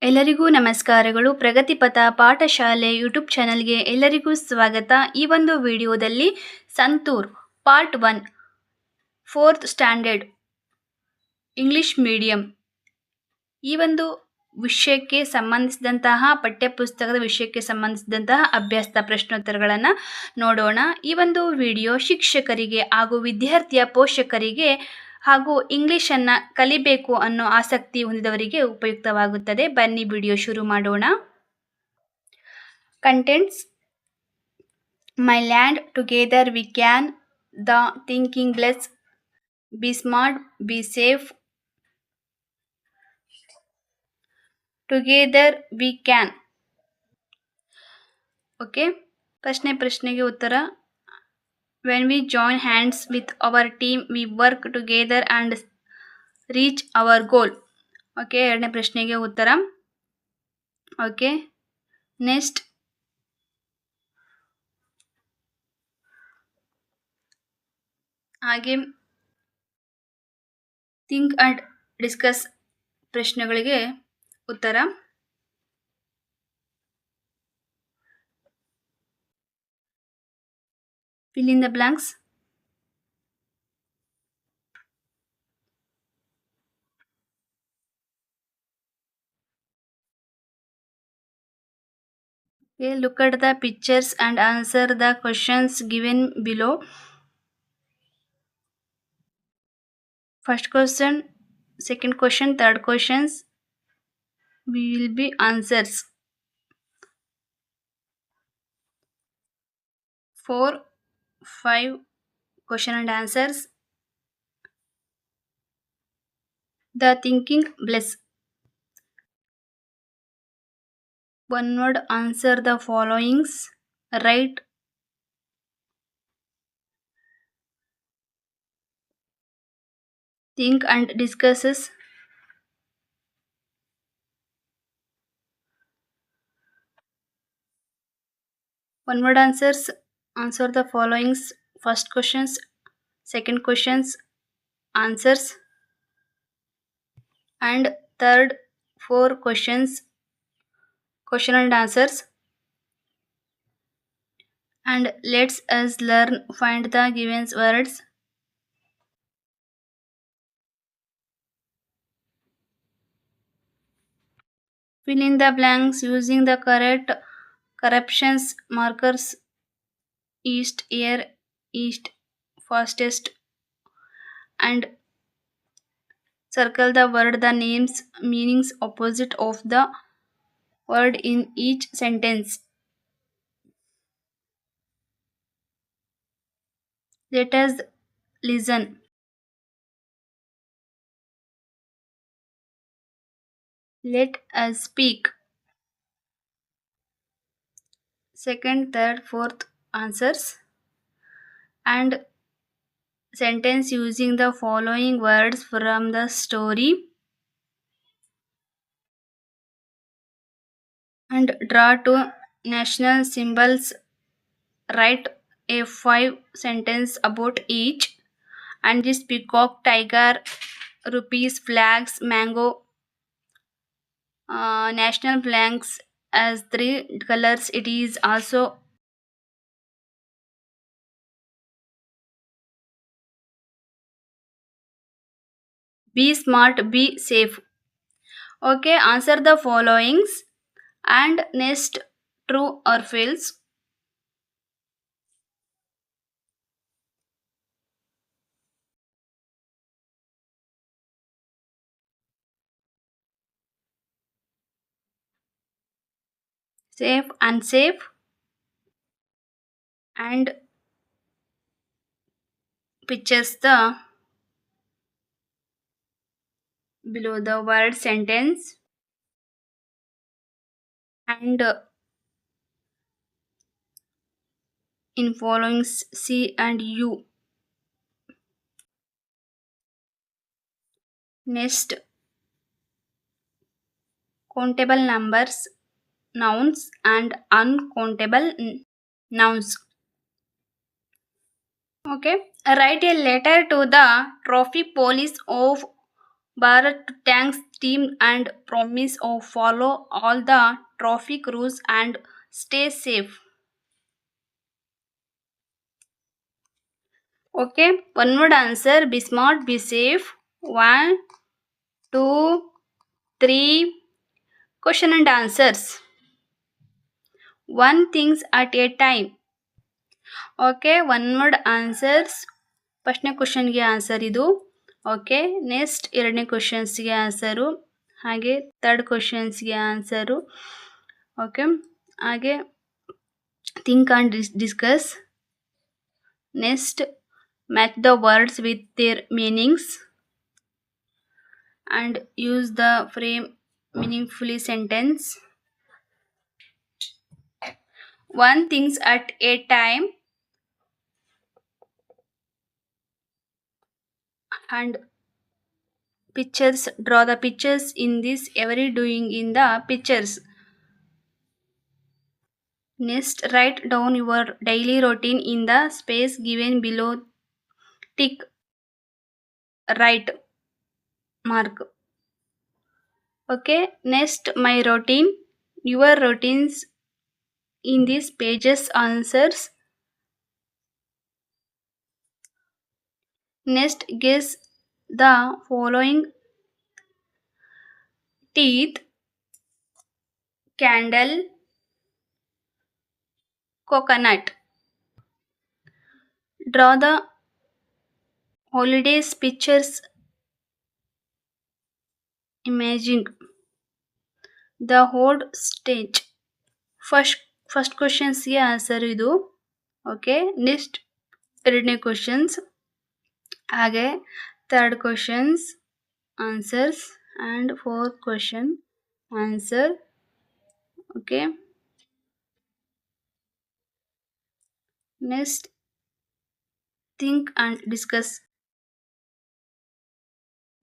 ಎಲ್ಲರಿಗೂ ನಮಸ್ಕಾರಗಳು. ಪ್ರಗತಿಪಥ ಪಾಠಶಾಲೆ ಯೂಟ್ಯೂಬ್ ಚಾನಲ್ಗೆ ಎಲ್ಲರಿಗೂ ಸ್ವಾಗತ. ಈ ಒಂದು ವಿಡಿಯೋದಲ್ಲಿ santoor part 1 4th standard English medium ಈ ಒಂದು ವಿಷಯಕ್ಕೆ ಸಂಬಂಧಿಸಿದಂತಹ ಪಠ್ಯಪುಸ್ತಕದ ವಿಷಯಕ್ಕೆ ಸಂಬಂಧಿಸಿದಂತಹ ಅಭ್ಯಾಸದ ಪ್ರಶ್ನೋತ್ತರಗಳನ್ನು ನೋಡೋಣ. ಈ ಒಂದು ವಿಡಿಯೋ ಶಿಕ್ಷಕರಿಗೆ ಹಾಗೂ ವಿದ್ಯಾರ್ಥಿಯ ಪೋಷಕರಿಗೆ ಹಾಗೂ ಇಂಗ್ಲಿಷನ್ನು ಕಲಿಬೇಕು ಅನ್ನೋ ಆಸಕ್ತಿ ಹೊಂದಿದವರಿಗೆ ಉಪಯುಕ್ತವಾಗುತ್ತದೆ. ಬನ್ನಿ ವಿಡಿಯೋ ಶುರು ಮಾಡೋಣ. Contents: my land, together we can, the thinking bless, B smart, be safe, together we can. Okay, ಪ್ರಶ್ನೆಗೆ ಉತ್ತರ: when we join hands with our team we work together and reach our goal. Okay, ಎರಡನೇ ಪ್ರಶ್ನೆಗೆ ಉತ್ತರ. Okay, next ಹಾಗೆ think and discuss ಪ್ರಶ್ನೆಗಳಿಗೆ ಉತ್ತರ. fill in the blanks. Okay, look at the pictures and answer the questions given below. First question, second question, third questions will be answers. 4, 5 question and answers. The thinking bliss. One word answer the followings. Write think and discusses. One word answers answer the followings. First questions, second questions, answers, and third 4 questions, question and answers. And let's us learn find the given words. Fill in the blanks using the correct corrections markers: east, air, east, fastest, and circle the word, the names, meanings opposite of the word in each sentence. Let us listen. Let us speak. Second, third, fourth answers. And sentence using the following words from the story. And draw 2 national symbols. Write a 5 sentence about each. And this peacock, tiger, rupees, flags, mango, national flags as 3 colors. It is also be smart, be safe. Okay, answer the followings and next true or false. Safe, unsafe, and pictures the below the word sentence. And in following C and U. Next, countable numbers, nouns, and uncountable nouns. Okay, write a letter to the trophy police of Bharat thanks team and promise of follow all the traffic rules and stay safe. Okay, one word answer. Be smart, be safe. One, two, three. Question and answers. One things at a time. Okay one word answers ಫಸ್ಟ್ನೇ ಕ್ವಶನ್ಗೆ answer ಇದು. Okay next ಎರಡನೇ ಕ್ವಶನ್ಸ್ಗೆ answer, ಹಾಗೆ third ಕ್ವಶನ್ಸ್ಗೆ answer. Okay ಹಾಗೆ think and discuss. Next match the words with their meanings and use the frame meaningfully sentence. One things at a time and pictures. Draw the pictures in this every doing in the pictures. Next write down your daily routine in the space given below. Tick right mark. Okay, next my routine, your routines in these pages answers. Next guess the following: teeth, candle, coconut. Draw the holidays pictures. Imagine the whole stage. First ಕ್ವಶನ್ಸ್ಗೆ answer ಇದು. Okay next ಎರಡನೇ questions, ಹಾಗೆ third questions answers and fourth question answer. Okay next think and discuss.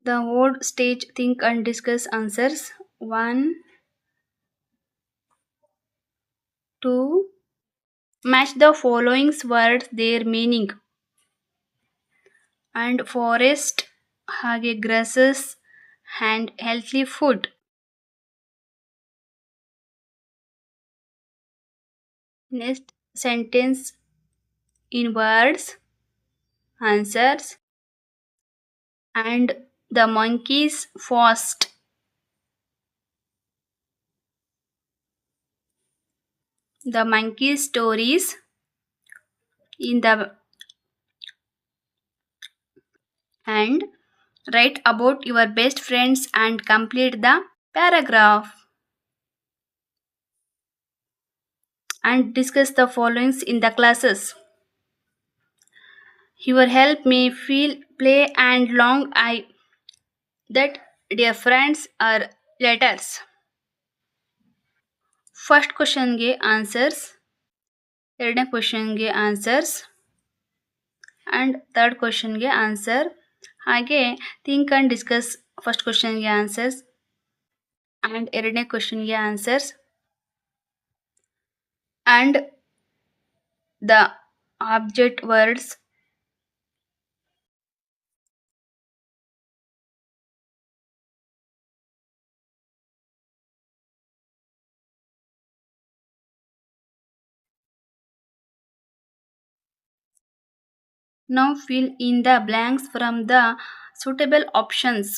The whole stage think and discuss answers. 1, 2. Match the following words their meaning. And forest, hage grasses and healthy food. Next sentence in words answers. And the monkeys fast. The monkey stories in the and write about your best friends and complete the paragraph. And discuss the followings in the classes. Your help me feel play and long I that dear friends are letters. First ಕ್ವಶನ್ಗೆ answers, ಎರಡನೇ ಕ್ವಶನ್ಗೆ answers and third ಕ್ವಶನ್ಗೆ answer. ಹಾಗೆ think and discuss first ಕ್ವಶನ್ಗೆ answers and ಎರಡನೇ ಕ್ವಶನ್ಗೆ answers and the object words. Now fill in the blanks from the suitable options.